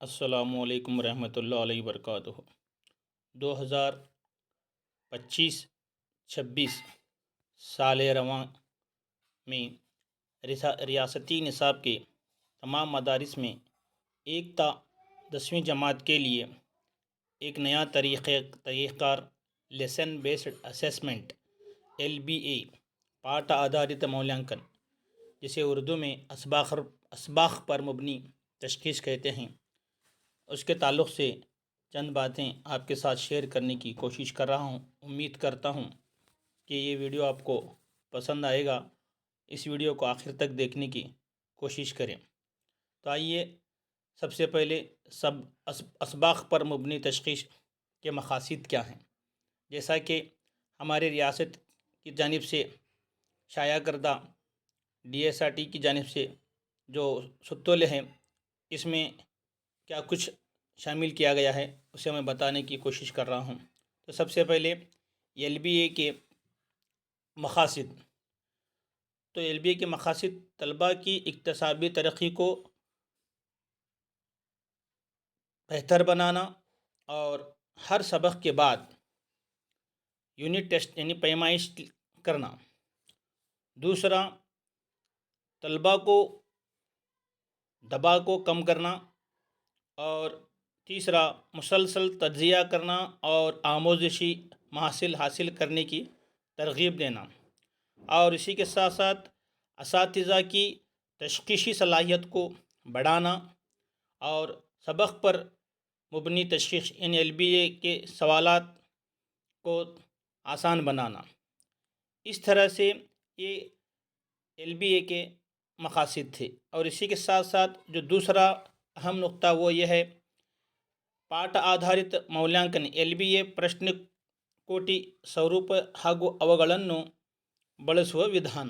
السلام علیکم ورحمۃ اللہ علیہ وبرکاتہ۔ 2025-26 سال رواں میں ریاستی نصاب کے تمام مدارس میں ایک تا 10ویں جماعت کے لیے ایک نیا طریقہ کار لیسن بیسڈ اسیسمنٹ LBA پاٹ آدھارت مولانکن، جسے اردو میں اسباق پر مبنی تشخیص کہتے ہیں، اس کے تعلق سے چند باتیں آپ کے ساتھ شیئر کرنے کی کوشش کر رہا ہوں۔ امید کرتا ہوں کہ یہ ویڈیو آپ کو پسند آئے گا۔ اس ویڈیو کو آخر تک دیکھنے کی کوشش کریں۔ تو آئیے سب سے پہلے اسباق پر مبنی تشخیص کے مقاصد کیا ہیں۔ جیسا کہ ہمارے ریاست کی جانب سے شائع کردہ DSRT کی جانب سے جو ستولے ہیں، اس میں کیا کچھ شامل کیا گیا ہے اسے میں بتانے کی کوشش کر رہا ہوں۔ تو سب سے پہلے LBA کے مقاصد۔ تو LBA کے مقاصد طلباء کی اقتصادی ترقی کو بہتر بنانا اور ہر سبق کے بعد یونٹ ٹیسٹ یعنی پیمائش کرنا۔ دوسرا، طلباء کو دباؤ کو کم کرنا۔ اور تیسرا، مسلسل تجزیہ کرنا اور آموزشی محاصل حاصل کرنے کی ترغیب دینا۔ اور اسی کے ساتھ ساتھ اساتذہ کی تشخیصی صلاحیت کو بڑھانا اور سبق پر مبنی تشخیص ان LBA کے سوالات کو آسان بنانا۔ اس طرح سے یہ LBA کے مقاصد تھے۔ اور اسی کے ساتھ ساتھ جو دوسرا اہم نقطہ وہ یہ ہے، ಪಾಠ ಆಧಾರಿತ ಮೌಲ್ಯಾಂಕನ LBA ಪ್ರಶ್ನೆ ಕೋಟಿ ಸ್ವರೂಪ ಹಾಗೂ ಅವುಗಳನ್ನು ಬಳಸುವ ವಿಧಾನ۔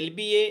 LBA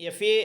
FA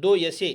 2 SA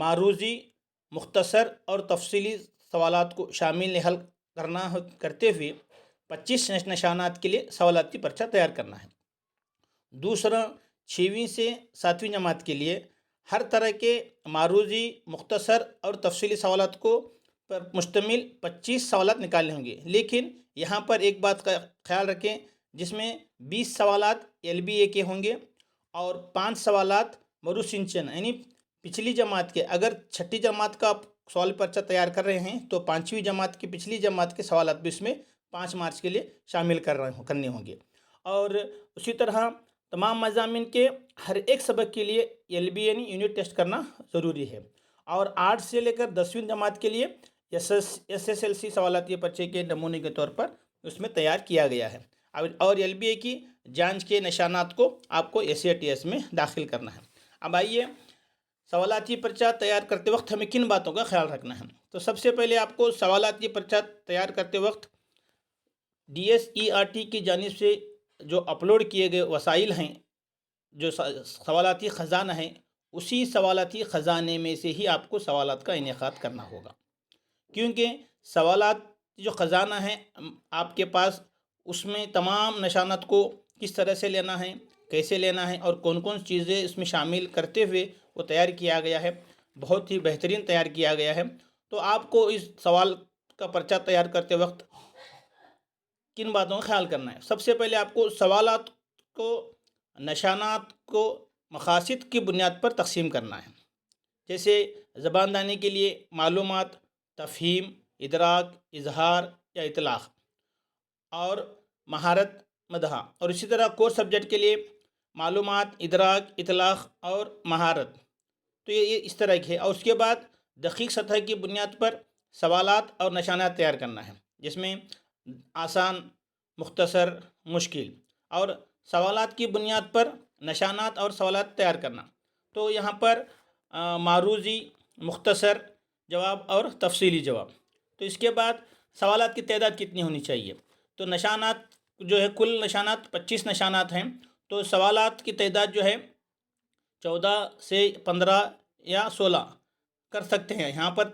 معروضی مختصر اور تفصیلی سوالات کو شامل حل کرتے ہوئے 25 نشانات کے لیے سوالاتی پرچہ تیار کرنا ہے۔ دوسرا، 6ویں سے 7ویں جماعت کے لیے ہر طرح کے معروضی مختصر اور تفصیلی سوالات کو پر مشتمل 25 سوالات نکالنے ہوں گے، لیکن یہاں پر ایک بات کا خیال رکھیں، جس میں 20 سوالات LBA کے ہوں گے اور 5 سوالات مروسنچن یعنی پچھلی جماعت کے۔ اگر 6ٹھی جماعت کا آپ سوال پرچہ تیار کر رہے ہیں تو 5ویں جماعت کی پچھلی جماعت کے سوالات بھی اس میں 5 مارکس کے لیے شامل کرنے ہوں گے۔ اور اسی طرح تمام مضامین کے ہر ایک سبق کے لیے LBA یعنی یونٹ ٹیسٹ کرنا ضروری ہے۔ اور 8 سے لے کر 10ویں جماعت کے لیے SSLC سوالاتی پرچے کے نمونے کے طور پر اس میں تیار کیا گیا ہے، اور LBA کی جانچ کے نشانات کو آپ کو SATS میں داخل کرنا ہے۔ اب آئیے، سوالاتی پرچہ تیار کرتے وقت ہمیں کن باتوں کا خیال رکھنا ہے؟ تو سب سے پہلے آپ کو سوالاتی پرچہ تیار کرتے وقت DSERT کی جانب سے جو اپلوڈ کیے گئے وسائل ہیں، جو سوالاتی خزانہ ہیں، اسی سوالاتی خزانے میں سے ہی آپ کو سوالات کا انعقاد کرنا ہوگا، کیونکہ سوالات جو خزانہ ہیں آپ کے پاس، اس میں تمام نشانات کو کس طرح سے لینا ہے، کیسے لینا ہے اور کون کون چیزیں اس میں شامل کرتے ہوئے وہ تیار کیا گیا ہے، بہت ہی بہترین تیار کیا گیا ہے۔ تو آپ کو اس سوال کا پرچہ تیار کرتے وقت کن باتوں کا خیال کرنا ہے؟ سب سے پہلے آپ کو سوالات کو، نشانات کو مقاصد کی بنیاد پر تقسیم کرنا ہے، جیسے زبان دانی کے لیے معلومات، تفہیم، ادراک، اظہار یا اطلاق، اور مہارت، مدح، اور اسی طرح کور سبجیکٹ کے لیے معلومات، ادراک، اطلاق اور مہارت۔ تو یہ اس طرح کی ہے، اور اس کے بعد دقیق سطح کی بنیاد پر سوالات اور نشانات تیار کرنا ہے، جس میں آسان، مختصر، مشکل، اور سوالات کی بنیاد پر نشانات اور سوالات تیار کرنا۔ تو یہاں پر معروضی، مختصر جواب اور تفصیلی جواب۔ تو اس کے بعد سوالات کی تعداد کتنی ہونی چاہیے؟ تو نشانات جو ہے، کل نشانات 25 نشانات ہیں، تو سوالات کی تعداد جو ہے 14 سے 15 یا 16 کر سکتے ہیں۔ یہاں پر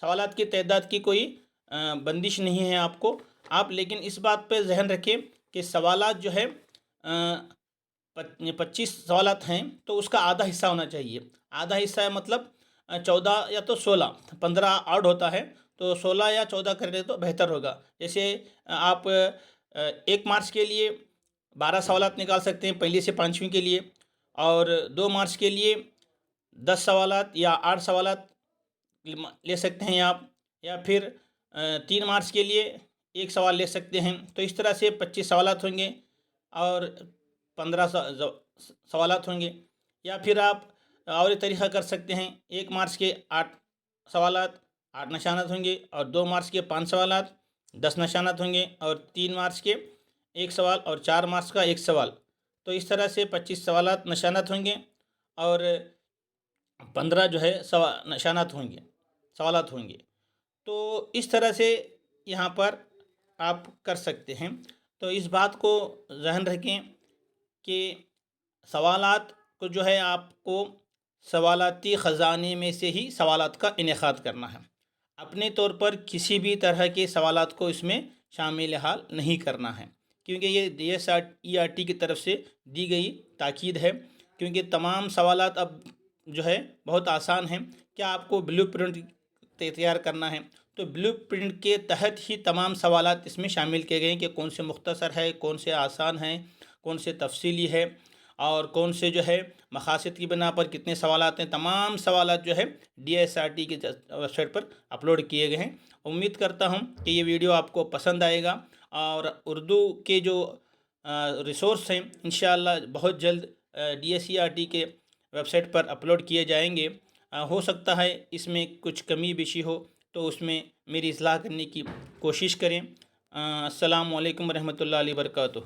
سوالات کی تعداد کی کوئی بندش نہیں ہے آپ لیکن اس بات پہ ذہن رکھیں کہ سوالات جو ہے 25 سوالات ہیں تو اس کا آدھا حصہ ہونا چاہیے۔ آدھا حصہ مطلب 14 یا تو 16، 15 آڈ ہوتا ہے تو 16 یا 14 کر لیں تو بہتر ہوگا۔ جیسے آپ 1 مارکس کے لیے 12 سوالات نکال سکتے ہیں، پہلی سے 5ویں کے لیے، اور 2 مارکس کے لیے 10 سوالات یا 8 سوالات لے سکتے ہیں آپ، یا پھر 3 مارکس کے لیے 1 سوال لے سکتے ہیں۔ تو اس طرح سے 25 سوالات ہوں گے اور 15 سوالات ہوں گے، یا پھر آپ اور ایک طریقہ کر سکتے ہیں، 1 مارکس کے 8 سوالات 8 نشانات ہوں گے، اور 2 مارکس کے 5 سوالات 10 نشانات ہوں گے، اور 3 مارکس کے 1 سوال اور 4 مارکس کا 1 سوال۔ تو اس طرح سے 25 سوالات نشانات ہوں گے اور 15 جو ہے نشانات ہوں گے، سوالات ہوں گے۔ تو اس طرح سے یہاں پر آپ کر سکتے ہیں۔ تو اس بات کو ذہن رکھیں کہ سوالات کو جو ہے آپ کو سوالاتی خزانے میں سے ہی سوالات کا انعقاد کرنا ہے، اپنے طور پر کسی بھی طرح کے سوالات کو اس میں شامل حال نہیں کرنا ہے، کیونکہ یہ DSERT کی طرف سے دی گئی تاکید ہے، کیونکہ تمام سوالات اب جو ہے بہت آسان ہیں۔ کیا آپ کو بلو پرنٹ تیار کرنا ہے؟ تو بلو پرنٹ کے تحت ہی تمام سوالات اس میں شامل کیے گئے ہیں کہ کون سے مختصر ہے، کون سے آسان ہیں، کون سے تفصیلی ہے، اور کون سے جو ہے مقاصد کی بنا پر کتنے سوالات ہیں۔ تمام سوالات جو ہے DSERT کی ویب سائٹ پر اپلوڈ کیے گئے ہیں۔ امید کرتا ہوں کہ یہ ویڈیو آپ کو پسند آئے گا، اور اردو کے جو ریسورس ہیں انشاءاللہ بہت جلد DSERT کے ویب سائٹ پر اپلوڈ کیے جائیں گے۔ ہو سکتا ہے اس میں کچھ کمی بیشی ہو تو اس میں میری اصلاح کرنے کی کوشش کریں۔ السلام علیکم ورحمۃ اللہ وبرکاتہ۔